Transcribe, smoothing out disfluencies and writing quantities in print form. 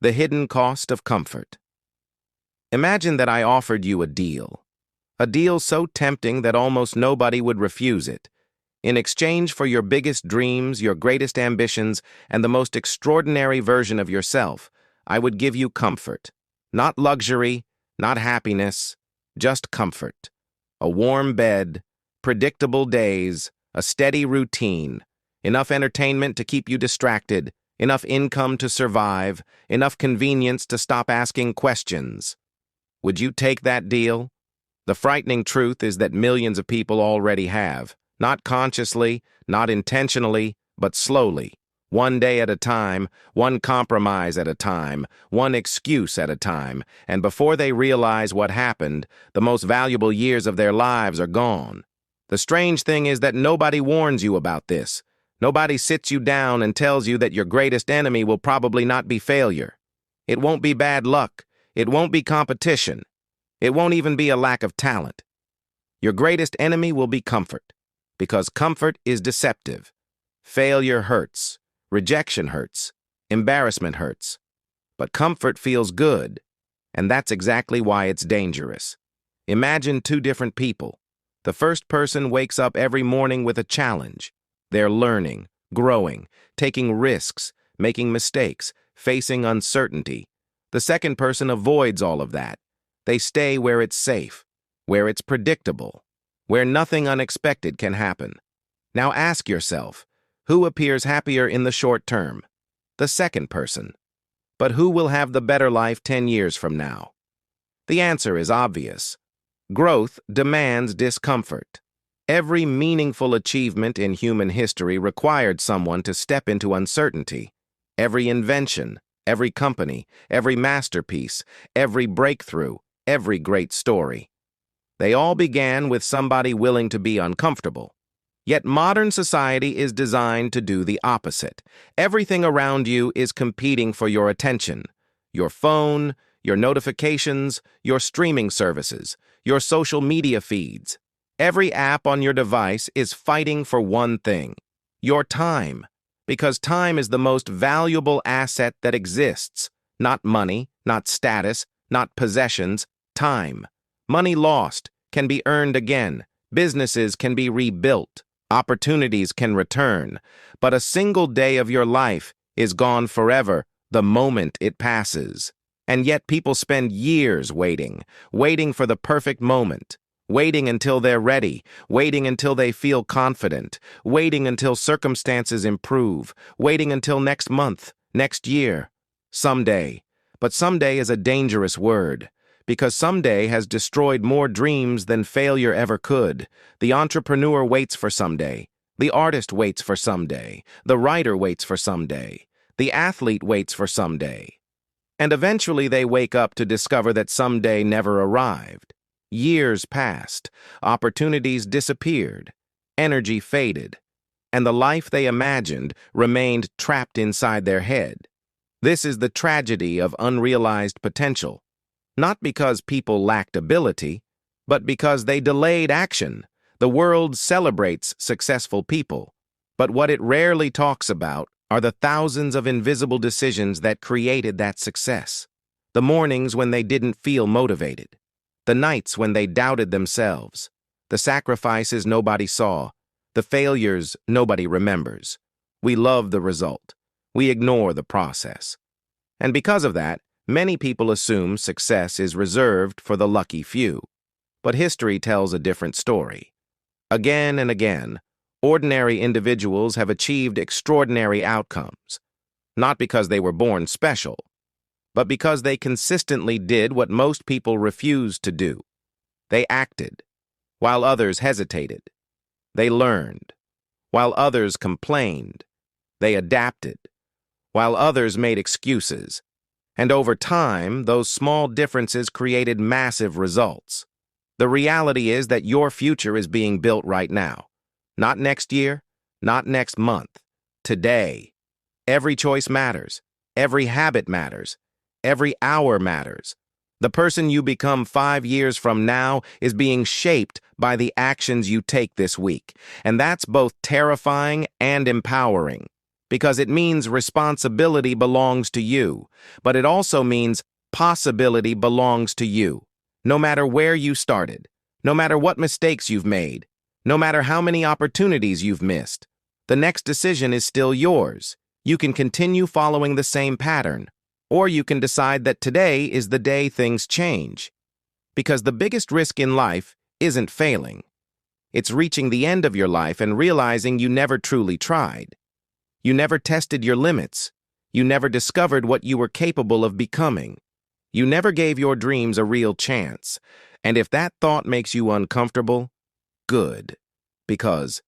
The hidden cost of comfort. Imagine that I offered you a deal so tempting that almost nobody would refuse it. In exchange for your biggest dreams, your greatest ambitions, and the most extraordinary version of yourself, I would give you comfort. Not luxury, not happiness, just comfort. A warm bed, predictable days, a steady routine, enough entertainment to keep you distracted, enough income to survive, enough convenience to stop asking questions. Would you take that deal? The frightening truth is that millions of people already have, not consciously, not intentionally, but slowly, one day at a time, one compromise at a time, one excuse at a time, and before they realize what happened, the most valuable years of their lives are gone. The strange thing is that nobody warns you about this. Nobody sits you down and tells you that your greatest enemy will probably not be failure. It won't be bad luck. It won't be competition. It won't even be a lack of talent. Your greatest enemy will be comfort, because comfort is deceptive. Failure hurts. Rejection hurts. Embarrassment hurts. But comfort feels good, and that's exactly why it's dangerous. Imagine two different people. The first person wakes up every morning with a challenge. They're learning, growing, taking risks, making mistakes, facing uncertainty. The second person avoids all of that. They stay where it's safe, where it's predictable, where nothing unexpected can happen. Now ask yourself, who appears happier in the short term? The second person. But who will have the better life 10 years from now? The answer is obvious. Growth demands discomfort. Every meaningful achievement in human history required someone to step into uncertainty. Every invention, every company, every masterpiece, every breakthrough, every great story. They all began with somebody willing to be uncomfortable. Yet modern society is designed to do the opposite. Everything around you is competing for your attention. Your phone, your notifications, your streaming services, your social media feeds. Every app on your device is fighting for one thing: your time. Because time is the most valuable asset that exists. Not money, not status, not possessions, time. Money lost can be earned again. Businesses can be rebuilt. Opportunities can return. But a single day of your life is gone forever the moment it passes. And yet people spend years waiting for the perfect moment. Waiting until they're ready, waiting until they feel confident, waiting until circumstances improve, waiting until next month, next year, someday. But someday is a dangerous word, because someday has destroyed more dreams than failure ever could. The entrepreneur waits for someday. The artist waits for someday. The writer waits for someday. The athlete waits for someday. And eventually they wake up to discover that someday never arrived. Years passed, opportunities disappeared, energy faded, and the life they imagined remained trapped inside their head. This is the tragedy of unrealized potential, not because people lacked ability, but because they delayed action. The world celebrates successful people, but what it rarely talks about are the thousands of invisible decisions that created that success. The mornings when they didn't feel motivated. The nights when they doubted themselves, the sacrifices nobody saw, the failures nobody remembers. We love the result. We ignore the process. And because of that, many people assume success is reserved for the lucky few. But history tells a different story. Again and again, ordinary individuals have achieved extraordinary outcomes, not because they were born special, but because they consistently did what most people refused to do. They acted, while others hesitated. They learned, while others complained. They adapted, while others made excuses. And over time, those small differences created massive results. The reality is that your future is being built right now. Not next year, not next month. Today. Every choice matters. Every habit matters. Every hour matters. The person you become 5 years from now is being shaped by the actions you take this week. And that's both terrifying and empowering. because it means responsibility belongs to you, but it also means possibility belongs to you. No matter where you started, no matter what mistakes you've made, no matter how many opportunities you've missed, the next decision is still yours. You can continue following the same pattern, or you can decide that today is the day things change. Because the biggest risk in life isn't failing. It's reaching the end of your life and realizing you never truly tried. You never tested your limits. You never discovered what you were capable of becoming. You never gave your dreams a real chance. And if that thought makes you uncomfortable, good. Because